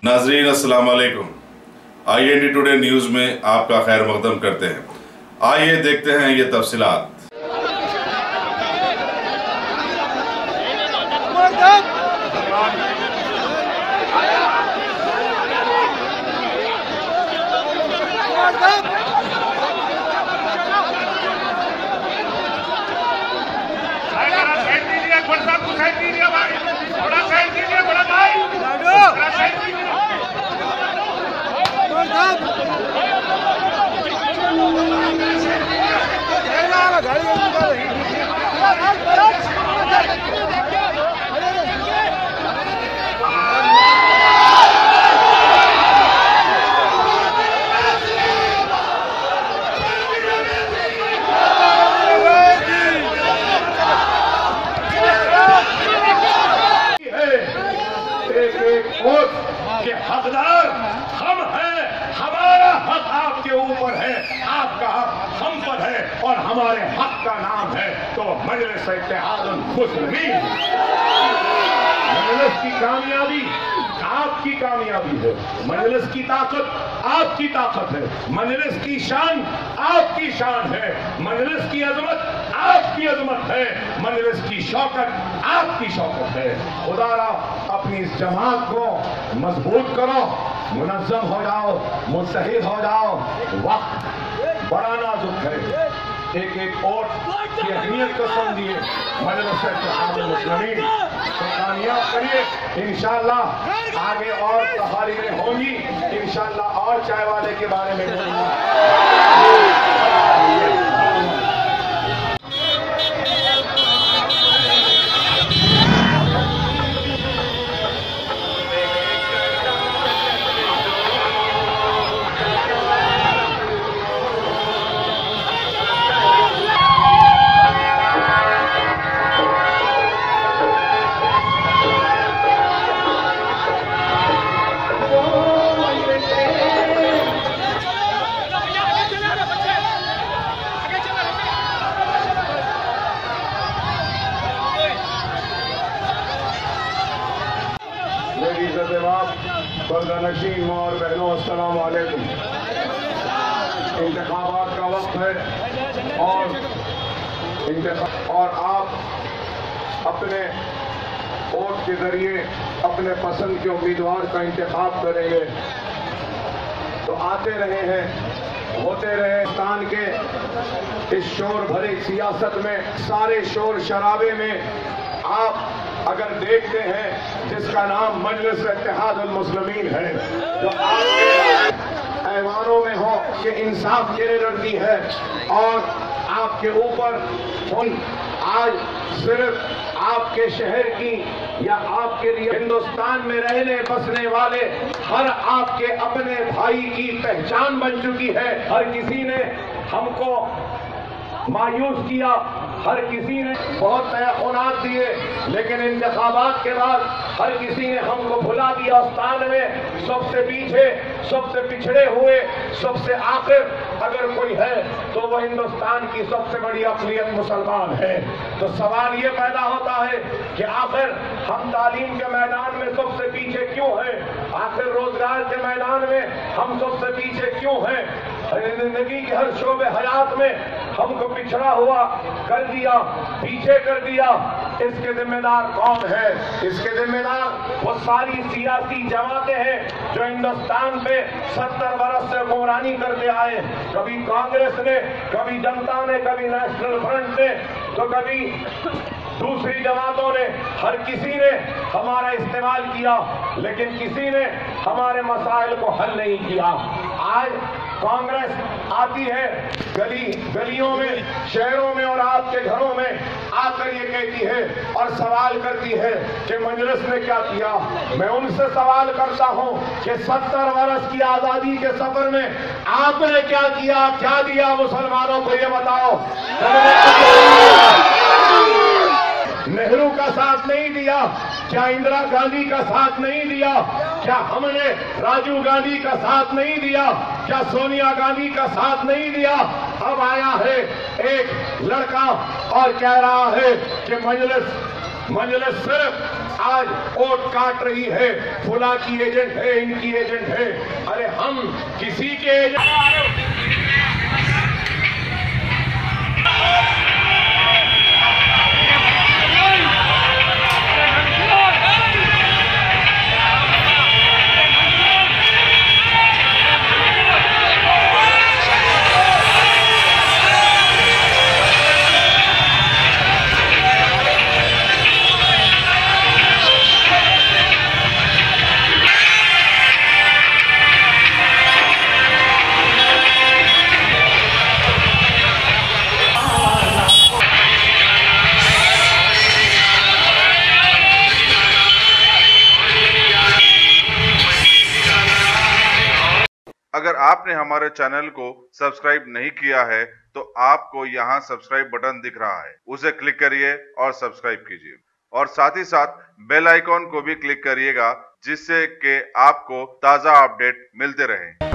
नाजरीन अस्सलाम वालेकुम। IND टुडे न्यूज़ में आपका खैर मकदम करते हैं। आइए देखते हैं ये तफसीलात। के हकदार हम हैं, हमारा हक आपके ऊपर है, आपका हक हम पर है और हमारे हक का नाम है तो मजलिस इत्तेहादुल मुस्लिमीन। मजलिस की कामयाबी आपकी कामयाबी है, मजलिस की ताकत आपकी ताकत है, मजलिस की शान आपकी शान है, मजलिस की अजमत आपकी अजमत है, मजलिस की शौकत आपकी शौकत है। खुदारा अपनी इस जमात को मजबूत करो, मुनज़्ज़म हो जाओ, मुस्तहिद हो जाओ। वक्त बड़ा नाजुक है, एक एक वोट की अहमियत को समझिए। मजलिस इत्तेहादुल मुस्लिमीन तो कामयाब करिए इंशाअल्लाह। आगे और तकारीरें होंगी इंशाअल्लाह, और चाय वाले के बारे में पर्दानशीन और बहनों अस्सलाम वालेकुम। इंतखाबात का वक्त है और आप अपने वोट के जरिए अपने पसंद के उम्मीदवार का इंतखाब करेंगे तो आते रहे हैं, होते रहे। हिंदुस्तान के इस शोर भरे सियासत में, सारे शोर शराबे में आप अगर देखते हैं जिसका नाम मजलिस इत्तेहादुल मुस्लिमीन है, जो आपके ऐवानों में हो कि इंसाफ की लड़ती है और आपके ऊपर आज सिर्फ आपके शहर की या आपके लिए हिंदुस्तान में रहने बसने वाले हर आपके अपने भाई की पहचान बन चुकी है। हर किसी ने हमको मायूस किया, हर किसी ने बहुत तयक़ुनात दिए, लेकिन इंतखाबात के बाद हर किसी ने हमको भुला दिया। स्थान में सबसे पीछे, सबसे पिछड़े हुए, सबसे आखिर अगर कोई है तो वह हिंदुस्तान की सबसे बड़ी अक़लियत मुसलमान है। तो सवाल ये पैदा होता है कि आखिर हम तालीम के मैदान में सबसे पीछे क्यों हैं? आखिर रोजगार के मैदान में हम सबसे पीछे क्यों हैं? जिंदगी के हर शोबे हयात में हमको पिछड़ा हुआ कर दिया, पीछे कर दिया। इसके जिम्मेदार कौन है? इसके जिम्मेदार वो सारी सियासी जमातें हैं जो हिंदुस्तान पे 70 बरस से हुक्मरानी करते आए। कभी कांग्रेस ने, कभी जनता ने, कभी नेशनल फ्रंट ने, तो कभी दूसरी जमातों ने। हर किसी ने हमारा इस्तेमाल किया, लेकिन किसी ने हमारे मसाइल को हल नहीं किया। आज कांग्रेस आती है गलियों में, शहरों में और आपके घरों में आकर ये कहती है और सवाल करती है कि मजलिस ने क्या किया। मैं उनसे सवाल करता हूं कि 70 वर्ष की आजादी के सफर में आपने क्या किया, क्या दिया मुसलमानों को, ये बताओ। नेहरू का साथ नहीं दिया, क्या इंदिरा गांधी का साथ नहीं दिया, क्या हमने राजीव गांधी का साथ नहीं दिया, क्या सोनिया गांधी का साथ नहीं दिया। अब आया है एक लड़का और कह रहा है कि मजलिस सिर्फ आज वोट काट रही है, फुला की एजेंट है, इनकी एजेंट है। अरे हम किसी के एजेंट अगर आपने हमारे चैनल को सब्सक्राइब नहीं किया है तो आपको यहाँ सब्सक्राइब बटन दिख रहा है, उसे क्लिक करिए और सब्सक्राइब कीजिए और साथ ही साथ बेल आइकॉन को भी क्लिक करिएगा जिससे कि आपको ताज़ा अपडेट मिलते रहें।